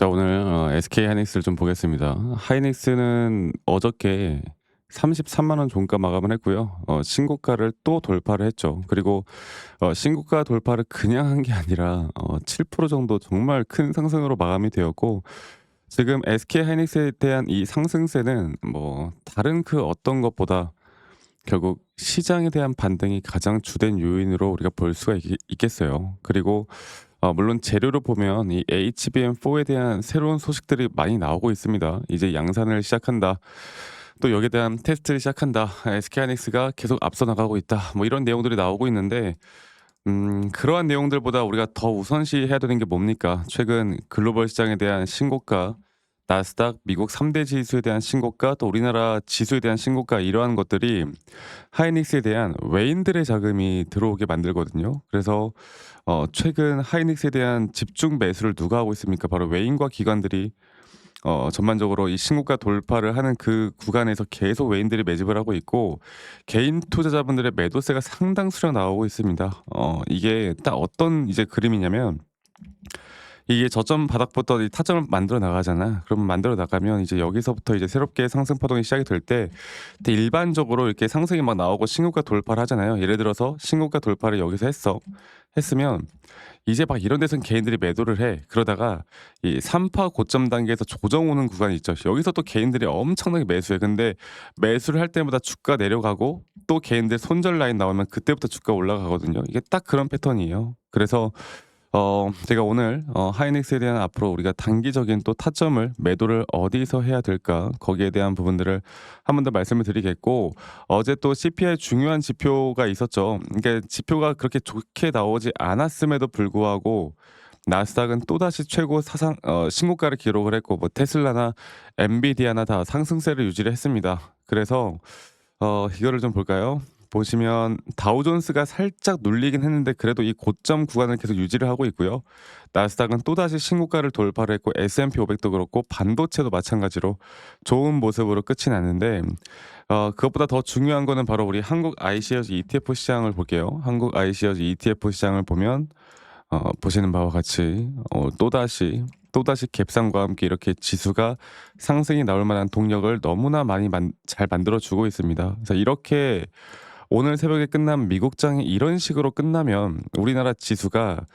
자, 오늘 SK 하이닉스를 좀 보겠습니다. 하이닉스는 어저께 33만 원 종가 마감을 했고요. 신고가를 또 돌파를 했죠. 그리고 신고가 돌파를 그냥 한 게 아니라 7% 정도 정말 큰 상승으로 마감이 되었고, 지금 SK 하이닉스에 대한 이 상승세는 뭐 다른 그 어떤 것보다 결국 시장에 대한 반등이 가장 주된 요인으로 우리가 볼 수가 있겠어요. 그리고 물론 재료로 보면 이 HBM4에 대한 새로운 소식들이 많이 나오고 있습니다. 이제 양산을 시작한다. 또 여기에 대한 테스트를 시작한다. SK하이닉스가 계속 앞서 나가고 있다. 뭐 이런 내용들이 나오고 있는데, 그러한 내용들보다 우리가 더 우선시해야 되는 게 뭡니까? 최근 글로벌 시장에 대한 신고가, 나스닥 미국 3대 지수에 대한 신고가, 또 우리나라 지수에 대한 신고가, 이러한 것들이 하이닉스에 대한 외인들의 자금이 들어오게 만들거든요. 그래서 최근 하이닉스에 대한 집중 매수를 누가 하고 있습니까? 바로 외인과 기관들이 전반적으로 이 신고가 돌파를 하는 그 구간에서 계속 외인들이 매집을 하고 있고, 개인 투자자분들의 매도세가 상당수량 나오고 있습니다. 이게 딱 어떤 이제 그림이냐면, 이게 저점 바닥부터 이 타점을 만들어 나가잖아. 그러면 만들어 나가면 이제 여기서부터 이제 새롭게 상승 파동이 시작이 될 때, 일반적으로 이렇게 상승이 막 나오고 신고가 돌파를 하잖아요. 예를 들어서 신고가 돌파를 여기서 했으면 이제 막 이런 데선 개인들이 매도를 해. 그러다가 이 3파 고점 단계에서 조정 오는 구간이 있죠. 여기서 또 개인들이 엄청나게 매수해. 근데 매수를 할 때마다 주가 내려가고, 또 개인들 손절 라인 나오면 그때부터 주가 올라가거든요. 이게 딱 그런 패턴이에요. 그래서 제가 오늘 하이닉스에 대한 앞으로 우리가 단기적인 또 타점을 매도를 어디서 해야 될까, 거기에 대한 부분들을 한 번 더 말씀을 드리겠고, 어제 또 CPI 중요한 지표가 있었죠. 이게 지표가 그렇게 좋게 나오지 않았음에도 불구하고 나스닥은 또다시 최고 사상 신고가를 기록을 했고, 뭐 테슬라나 엔비디아나 다 상승세를 유지를 했습니다. 그래서 이거를 좀 볼까요? 보시면 다우존스가 살짝 눌리긴 했는데 그래도 이 고점 구간을 계속 유지를 하고 있고요. 나스닥은 또다시 신고가를 돌파를 했고, S&P 500도 그렇고 반도체도 마찬가지로 좋은 모습으로 끝이 났는데, 그것보다 더 중요한 거는 바로 우리 한국 iShares ETF 시장을 볼게요. 한국 iShares ETF 시장을 보면 보시는 바와 같이 또다시 갭상과 함께 이렇게 지수가 상승이 나올 만한 동력을 너무나 많이 잘 만들어 주고 있습니다. 그래서 이렇게 오늘 새벽에 끝난 미국장이 이런 식으로 끝나면 우리나라 지수가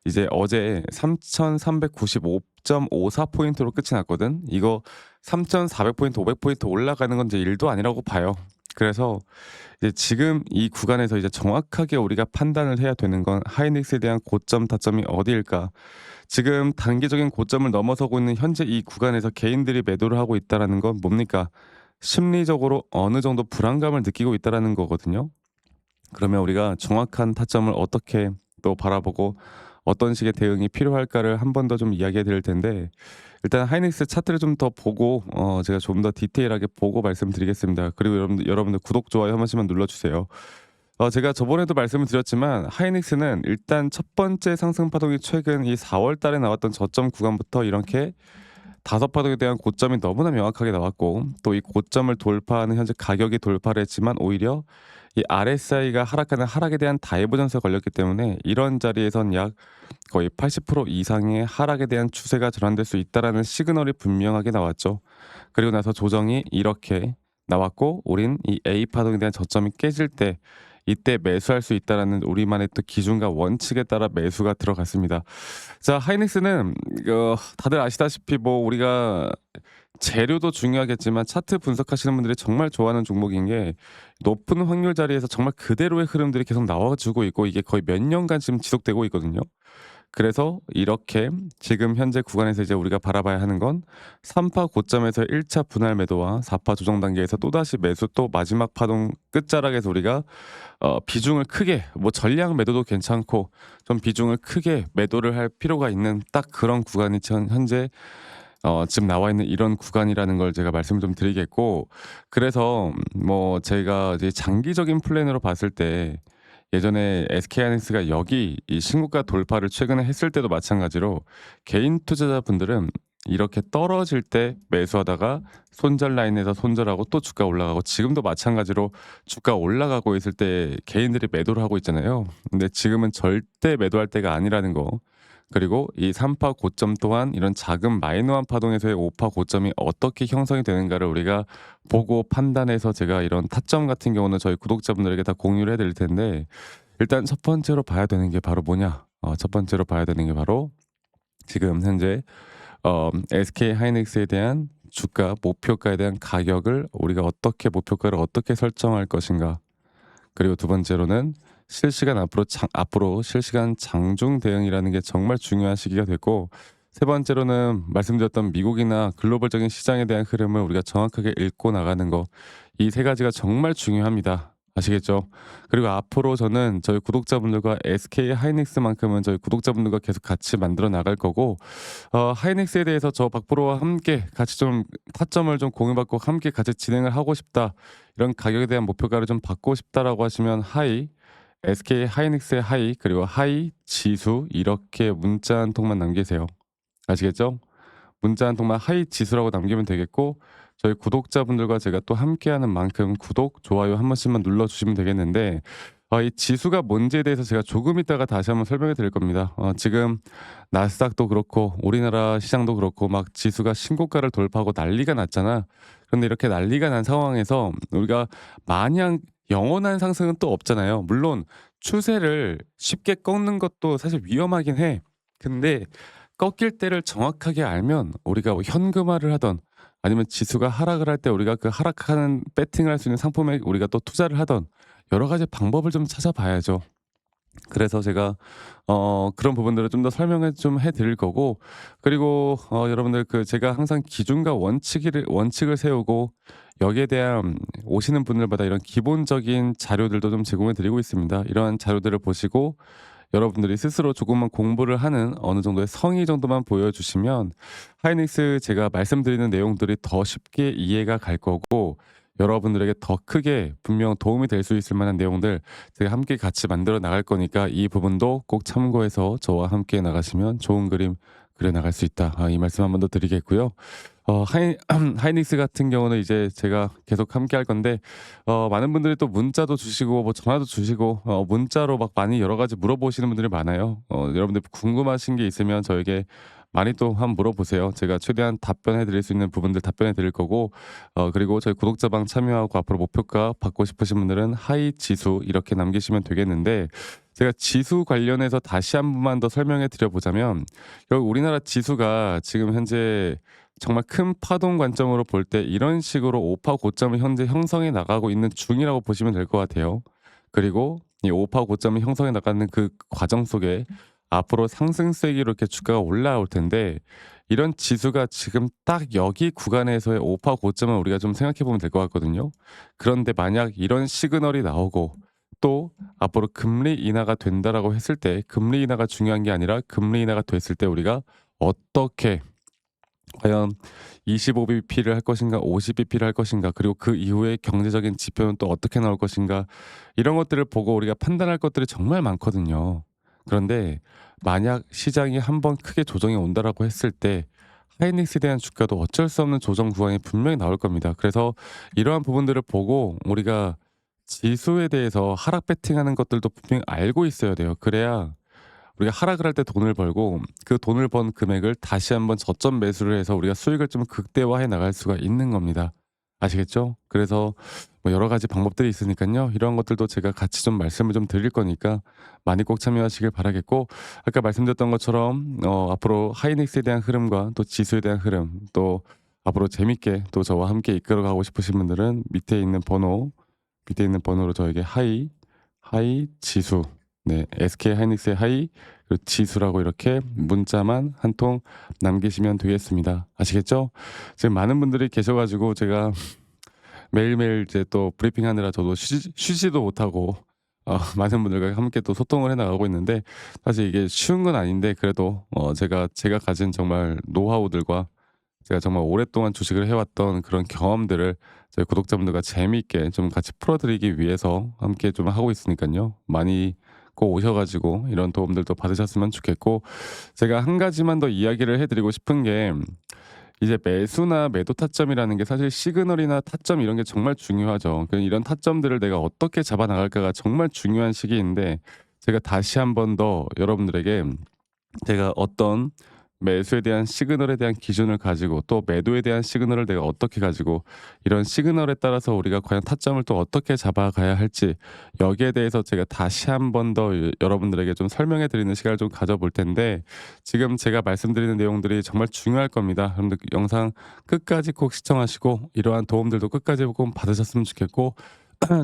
이제 어제 3,395.54포인트로 끝이 났거든. 이거 3,400포인트, 500포인트 올라가는 건 이제 일도 아니라고 봐요. 그래서 이제 지금 이 구간에서 이제 정확하게 우리가 판단을 해야 되는 건 하이닉스에 대한 고점 타점이 어디일까? 지금 단기적인 고점을 넘어서고 있는 현재 이 구간에서 개인들이 매도를 하고 있다라는 건 뭡니까? 심리적으로 어느 정도 불안감을 느끼고 있다라는 거거든요. 그러면 우리가 정확한 타점을 어떻게 또 바라보고 어떤 식의 대응이 필요할까를 한 번 더 좀 이야기해 드릴 텐데, 일단 하이닉스 차트를 좀 더 보고 제가 좀 더 디테일하게 보고 말씀드리겠습니다. 그리고 여러분들 구독, 좋아요 한 번씩만 눌러주세요. 제가 저번에도 말씀을 드렸지만 하이닉스는 일단 첫 번째 상승 파동이 최근 이 4월 달에 나왔던 저점 구간부터 이렇게 다섯 파동에 대한 고점이 너무나 명확하게 나왔고, 또 이 고점을 돌파하는 현재 가격이 돌파를 했지만 오히려 이 RSI가 하락하는 하락에 대한 다이버전스가 걸렸기 때문에 이런 자리에선 약 거의 80% 이상의 하락에 대한 추세가 전환될 수 있다라는 시그널이 분명하게 나왔죠. 그리고 나서 조정이 이렇게 나왔고, 우린 이 A 파동에 대한 저점이 깨질 때 이때 매수할 수 있다라는 우리만의 또 기준과 원칙에 따라 매수가 들어갔습니다. 자, 하이닉스는 다들 아시다시피 뭐 우리가 재료도 중요하겠지만 차트 분석하시는 분들이 정말 좋아하는 종목인 게, 높은 확률 자리에서 정말 그대로의 흐름들이 계속 나와주고 있고, 이게 거의 몇 년간 지금 지속되고 있거든요. 그래서 이렇게 지금 현재 구간에서 이제 우리가 바라봐야 하는 건 3파 고점에서 1차 분할 매도와 4파 조정 단계에서 또다시 매수, 또 마지막 파동 끝자락에서 우리가 비중을 크게, 뭐 전량 매도도 괜찮고 좀 비중을 크게 매도를 할 필요가 있는 딱 그런 구간이 현재 지금 나와 있는 이런 구간이라는 걸 제가 말씀을 좀 드리겠고, 그래서 뭐 제가 이제 장기적인 플랜으로 봤을 때 예전에 SK하이닉스가 여기 이 신고가 돌파를 최근에 했을 때도 마찬가지로 개인 투자자분들은 이렇게 떨어질 때 매수하다가 손절 라인에서 손절하고 또 주가 올라가고, 지금도 마찬가지로 주가 올라가고 있을 때 개인들이 매도를 하고 있잖아요. 근데 지금은 절대 매도할 때가 아니라는 거. 그리고 이 3파 고점 또한 이런 작은 마이너한 파동에서의 5파 고점이 어떻게 형성이 되는가를 우리가 보고 판단해서 제가 이런 타점 같은 경우는 저희 구독자분들에게 다 공유를 해 드릴 텐데, 일단 첫 번째로 봐야 되는 게 바로 뭐냐? 첫 번째로 봐야 되는 게 바로 지금 현재 SK 하이닉스에 대한 주가 목표가에 대한 가격을 우리가 어떻게 목표가를 어떻게 설정할 것인가. 그리고 두 번째로는 실시간 앞으로 실시간 장중 대응이라는 게 정말 중요한 시기가 됐고, 세 번째로는 말씀드렸던 미국이나 글로벌적인 시장에 대한 흐름을 우리가 정확하게 읽고 나가는 거. 이 세 가지가 정말 중요합니다. 아시겠죠? 그리고 앞으로 저는 저희 구독자분들과 SK 하이닉스만큼은 저희 구독자분들과 계속 같이 만들어 나갈 거고, 하이닉스에 대해서 저 박프로와 함께 같이 좀 타점을 좀 공유받고 함께 같이 진행을 하고 싶다. 이런 가격에 대한 목표가를 좀 받고 싶다라고 하시면 하이, SK 하이닉스의 하이, 그리고 하이 지수 이렇게 문자 한 통만 남기세요. 아시겠죠? 문자 한 통만 하이 지수라고 남기면 되겠고, 저희 구독자분들과 제가 또 함께하는 만큼 구독, 좋아요 한 번씩만 눌러주시면 되겠는데, 이 지수가 뭔지에 대해서 제가 조금 있다가 다시 한번 설명해 드릴 겁니다. 지금 나스닥도 그렇고 우리나라 시장도 그렇고 막 지수가 신고가를 돌파하고 난리가 났잖아. 그런데 이렇게 난리가 난 상황에서 우리가 마냥 영원한 상승은 또 없잖아요. 물론 추세를 쉽게 꺾는 것도 사실 위험하긴 해. 근데 꺾일 때를 정확하게 알면 우리가 뭐 현금화를 하던, 아니면 지수가 하락을 할 때 우리가 그 하락하는 배팅을 할 수 있는 상품에 우리가 또 투자를 하던 여러 가지 방법을 좀 찾아봐야죠. 그래서 제가 그런 부분들을 좀 더 설명을 좀 해 드릴 거고, 그리고 여러분들 그 제가 항상 기준과 원칙을 세우고 여기에 대한 오시는 분들마다 이런 기본적인 자료들도 좀 제공해 드리고 있습니다. 이러한 자료들을 보시고 여러분들이 스스로 조금만 공부를 하는 어느 정도의 성의 정도만 보여주시면 하이닉스 제가 말씀드리는 내용들이 더 쉽게 이해가 갈 거고, 여러분들에게 더 크게 분명 도움이 될 수 있을 만한 내용들 제가 함께 같이 만들어 나갈 거니까 이 부분도 꼭 참고해서 저와 함께 나가시면 좋은 그림 그려 나갈 수 있다. 이 말씀 한 번 더 드리겠고요. 하이닉스 같은 경우는 이제 제가 계속 함께 할 건데, 많은 분들이 또 문자도 주시고 뭐 전화도 주시고 문자로 막 많이 여러 가지 물어보시는 분들이 많아요. 여러분들 궁금하신 게 있으면 저에게 많이 또 한번 물어보세요. 제가 최대한 답변해 드릴 수 있는 부분들 답변해 드릴 거고, 그리고 저희 구독자방 참여하고 앞으로 목표가 받고 싶으신 분들은 하이 지수 이렇게 남기시면 되겠는데, 제가 지수 관련해서 다시 한 번만 더 설명해 드려 보자면, 결국 우리나라 지수가 지금 현재 정말 큰 파동 관점으로 볼 때 이런 식으로 5파 고점을 현재 형성해 나가고 있는 중이라고 보시면 될 것 같아요. 그리고 이 5파 고점이 형성해 나가는 그 과정 속에 앞으로 상승세기로 이렇게 주가가 올라올 텐데, 이런 지수가 지금 딱 여기 구간에서의 5파 고점을 우리가 좀 생각해 보면 될 것 같거든요. 그런데 만약 이런 시그널이 나오고 또 앞으로 금리 인하가 된다라고 했을 때, 금리 인하가 중요한 게 아니라 금리 인하가 됐을 때 우리가 어떻게 과연 25bp를 할 것인가 50bp를 할 것인가, 그리고 그 이후에 경제적인 지표는 또 어떻게 나올 것인가, 이런 것들을 보고 우리가 판단할 것들이 정말 많거든요. 그런데 만약 시장이 한번 크게 조정이 온다라고 했을 때 하이닉스에 대한 주가도 어쩔 수 없는 조정 구간이 분명히 나올 겁니다. 그래서 이러한 부분들을 보고 우리가 지수에 대해서 하락 베팅하는 것들도 분명히 알고 있어야 돼요. 그래야 우리가 하락을 할 때 돈을 벌고 그 돈을 번 금액을 다시 한번 저점 매수를 해서 우리가 수익을 좀 극대화해 나갈 수가 있는 겁니다. 아시겠죠? 그래서 뭐 여러 가지 방법들이 있으니까요. 이러한 것들도 제가 같이 좀 말씀을 좀 드릴 거니까 많이 꼭 참여하시길 바라겠고, 아까 말씀드렸던 것처럼 앞으로 하이닉스에 대한 흐름과 또 지수에 대한 흐름, 또 앞으로 재밌게 또 저와 함께 이끌어 가고 싶으신 분들은 밑에 있는 번호로 저에게 하이 지수, 네, SK 하이닉스의 하이, 그리고 지수라고 이렇게 문자만 한 통 남기시면 되겠습니다. 아시겠죠? 지금 많은 분들이 계셔가지고 제가 매일매일 이제 또 브리핑하느라 저도 쉬지도 못하고 많은 분들과 함께 또 소통을 해 나가고 있는데, 사실 이게 쉬운 건 아닌데, 그래도 제가 가진 정말 노하우들과 제가 정말 오랫동안 주식을 해왔던 그런 경험들을 저희 구독자분들과 재미있게 좀 같이 풀어드리기 위해서 함께 좀 하고 있으니까요. 많이 꼭 오셔가지고 이런 도움들도 받으셨으면 좋겠고, 제가 한 가지만 더 이야기를 해드리고 싶은 게, 이제 매수나 매도 타점이라는 게 사실 시그널이나 타점 이런 게 정말 중요하죠. 이런 타점들을 내가 어떻게 잡아 나갈까가 정말 중요한 시기인데, 제가 다시 한 번 더 여러분들에게 제가 어떤 매수에 대한 시그널에 대한 기준을 가지고 또 매도에 대한 시그널을 내가 어떻게 가지고 이런 시그널에 따라서 우리가 과연 타점을 또 어떻게 잡아가야 할지 여기에 대해서 제가 다시 한 번 더 여러분들에게 좀 설명해 드리는 시간을 좀 가져볼 텐데 지금 제가 말씀드리는 내용들이 정말 중요할 겁니다. 여러분들 영상 끝까지 꼭 시청하시고 이러한 도움들도 끝까지 꼭 받으셨으면 좋겠고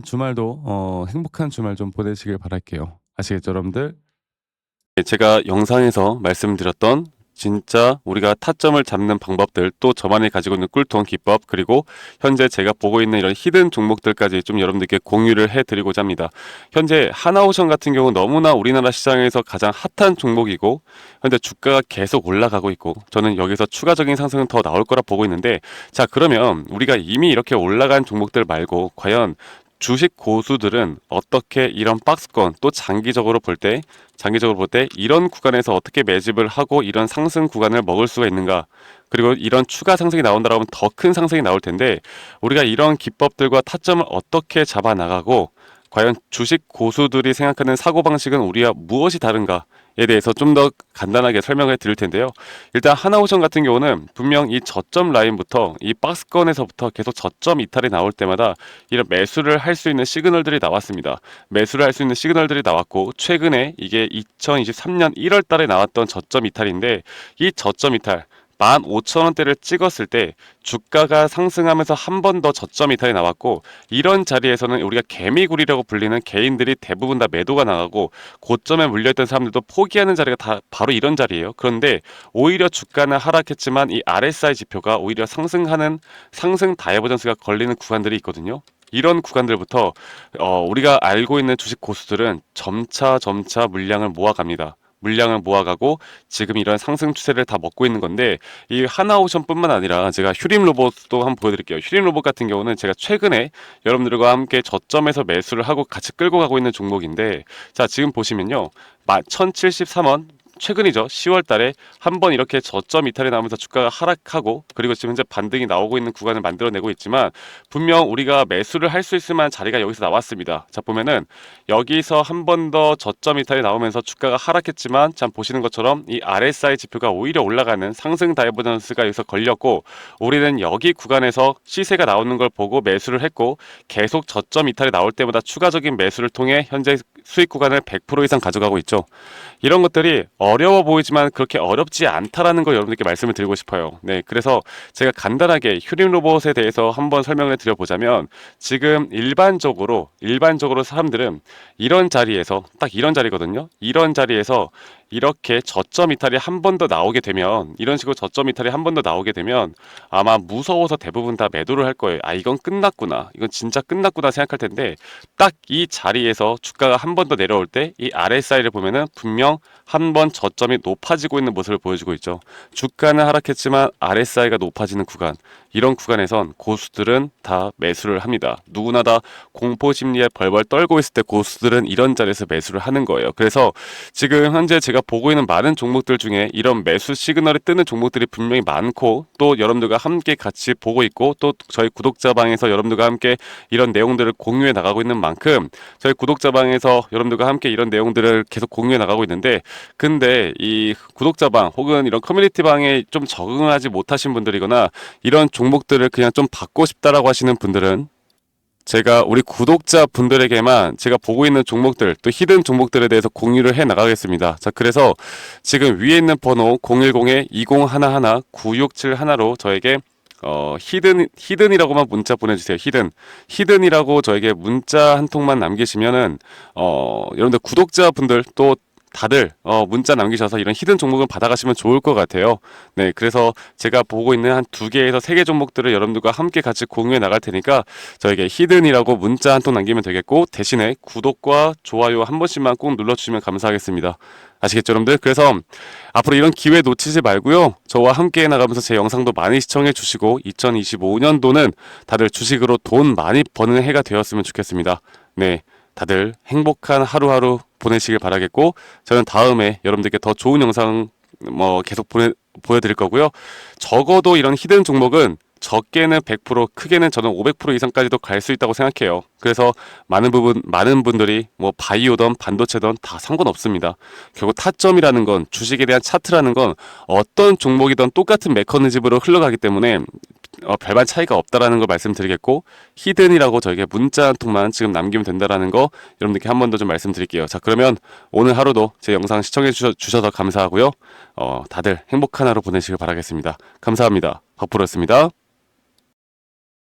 주말도 행복한 주말 좀 보내시길 바랄게요. 아시겠죠, 여러분들? 제가 영상에서 말씀드렸던 진짜 우리가 타점을 잡는 방법들 또 저만이 가지고 있는 꿀통 기법 그리고 현재 제가 보고 있는 이런 히든 종목들까지 좀 여러분들께 공유를 해드리고자 합니다. 현재 하나오션 같은 경우 너무나 우리나라 시장에서 가장 핫한 종목이고 현재 주가가 계속 올라가고 있고 저는 여기서 추가적인 상승은 더 나올 거라 보고 있는데 자 그러면 우리가 이미 이렇게 올라간 종목들 말고 과연 주식 고수들은 어떻게 이런 박스권 또 장기적으로 볼 때 이런 구간에서 어떻게 매집을 하고 이런 상승 구간을 먹을 수가 있는가 그리고 이런 추가 상승이 나온다고 하면 더 큰 상승이 나올 텐데 우리가 이런 기법들과 타점을 어떻게 잡아 나가고 과연 주식 고수들이 생각하는 사고방식은 우리와 무엇이 다른가 에 대해서 좀 더 간단하게 설명을 드릴 텐데요. 일단 하나오션 같은 경우는 분명 이 저점 라인부터 이 박스권에서부터 계속 저점 이탈이 나올 때마다 이런 매수를 할 수 있는 시그널들이 나왔습니다. 매수를 할 수 있는 시그널들이 나왔고 최근에 이게 2023년 1월 달에 나왔던 저점 이탈인데 이 저점 이탈 15,000원대를 찍었을 때 주가가 상승하면서 한 번 더 저점 이탈이 나왔고 이런 자리에서는 우리가 개미굴이라고 불리는 개인들이 대부분 다 매도가 나가고 고점에 물려있던 사람들도 포기하는 자리가 다 바로 이런 자리예요. 그런데 오히려 주가는 하락했지만 이 RSI 지표가 오히려 상승하는 상승 다이버전스가 걸리는 구간들이 있거든요. 이런 구간들부터 우리가 알고 있는 주식 고수들은 점차 물량을 모아갑니다. 물량을 모아가고 지금 이런 상승 추세를 다 먹고 있는 건데 이 하나오션뿐만 아니라 제가 휴림 로봇도 한번 보여드릴게요. 휴림 로봇 같은 경우는 제가 최근에 여러분들과 함께 저점에서 매수를 하고 같이 끌고 가고 있는 종목인데 자 지금 보시면요 1073원 최근이죠. 10월 달에 한번 이렇게 저점 이탈이 나오면서 주가가 하락하고 그리고 지금 현재 반등이 나오고 있는 구간을 만들어내고 있지만 분명 우리가 매수를 할 수 있을 만한 자리가 여기서 나왔습니다. 자 보면은 여기서 한 번 더 저점 이탈이 나오면서 주가가 하락했지만 참 보시는 것처럼 이 RSI 지표가 오히려 올라가는 상승 다이버전스가 여기서 걸렸고 우리는 여기 구간에서 시세가 나오는 걸 보고 매수를 했고 계속 저점 이탈이 나올 때마다 추가적인 매수를 통해 현재 수익 구간을 100% 이상 가져가고 있죠. 이런 것들이 어려워 보이지만 그렇게 어렵지 않다라는 걸 여러분들께 말씀을 드리고 싶어요. 네, 그래서 제가 간단하게 휴림 로봇에 대해서 한번 설명을 드려보자면 지금 일반적으로 사람들은 이런 자리에서 딱 이런 자리거든요. 이런 자리에서 이렇게 저점 이탈이 한 번 더 나오게 되면 이런 식으로 저점 이탈이 한 번 더 나오게 되면 아마 무서워서 대부분 다 매도를 할 거예요. 아 이건 끝났구나. 이건 진짜 끝났구나 생각할 텐데 딱 이 자리에서 주가가 한 번 더 내려올 때 이 RSI를 보면은 분명 한 번 저점이 높아지고 있는 모습을 보여주고 있죠. 주가는 하락했지만 RSI가 높아지는 구간 이런 구간에선 고수들은 다 매수를 합니다. 누구나 다 공포 심리에 벌벌 떨고 있을 때 고수들은 이런 자리에서 매수를 하는 거예요. 그래서 지금 현재 제가 보고 있는 많은 종목들 중에 이런 매수 시그널이 뜨는 종목들이 분명히 많고 또 여러분들과 함께 같이 보고 있고 또 저희 구독자방에서 여러분들과 함께 이런 내용들을 공유해 나가고 있는 만큼 저희 구독자방에서 여러분들과 함께 이런 내용들을 계속 공유해 나가고 있는데 근데 이 구독자방 혹은 이런 커뮤니티방에 좀 적응하지 못하신 분들이거나 이런 종목들을 그냥 좀 받고 싶다라고 하시는 분들은 제가 우리 구독자 분들에게만 제가 보고 있는 종목들 또 히든 종목들에 대해서 공유를 해 나가겠습니다. 자 그래서 지금 위에 있는 번호 010-2011-9671로 저에게 히든이라고만 문자 보내주세요. 히든이라고 저에게 문자 한 통만 남기시면은 여러분들 구독자분들 또 다들 문자 남기셔서 이런 히든 종목을 받아가시면 좋을 것 같아요. 네, 그래서 제가 보고 있는 한 2개에서 3개 종목들을 여러분들과 함께 같이 공유해 나갈 테니까 저에게 히든이라고 문자 한 통 남기면 되겠고 대신에 구독과 좋아요 한 번씩만 꼭 눌러주시면 감사하겠습니다. 아시겠죠, 여러분들? 그래서 앞으로 이런 기회 놓치지 말고요. 저와 함께 나가면서 제 영상도 많이 시청해 주시고 2025년도는 다들 주식으로 돈 많이 버는 해가 되었으면 좋겠습니다. 네. 다들 행복한 하루하루 보내시길 바라겠고 저는 다음에 여러분들께 더 좋은 영상 계속 보여드릴 거고요. 적어도 이런 히든 종목은 적게는 100%, 크게는 저는 500% 이상까지도 갈 수 있다고 생각해요. 그래서 많은 분들이 뭐 바이오든 반도체든 다 상관없습니다. 결국 타점이라는 건, 주식에 대한 차트라는 건 어떤 종목이든 똑같은 메커니즘으로 흘러가기 때문에 별반 차이가 없다라는 걸 말씀드리겠고, 히든이라고 저에게 문자 한 통만 지금 남기면 된다라는 거 여러분들께 한 번 더 좀 말씀드릴게요. 자, 그러면 오늘 하루도 제 영상 시청해 주셔서 감사하고요. 다들 행복한 하루 보내시길 바라겠습니다. 감사합니다. 박프로였습니다.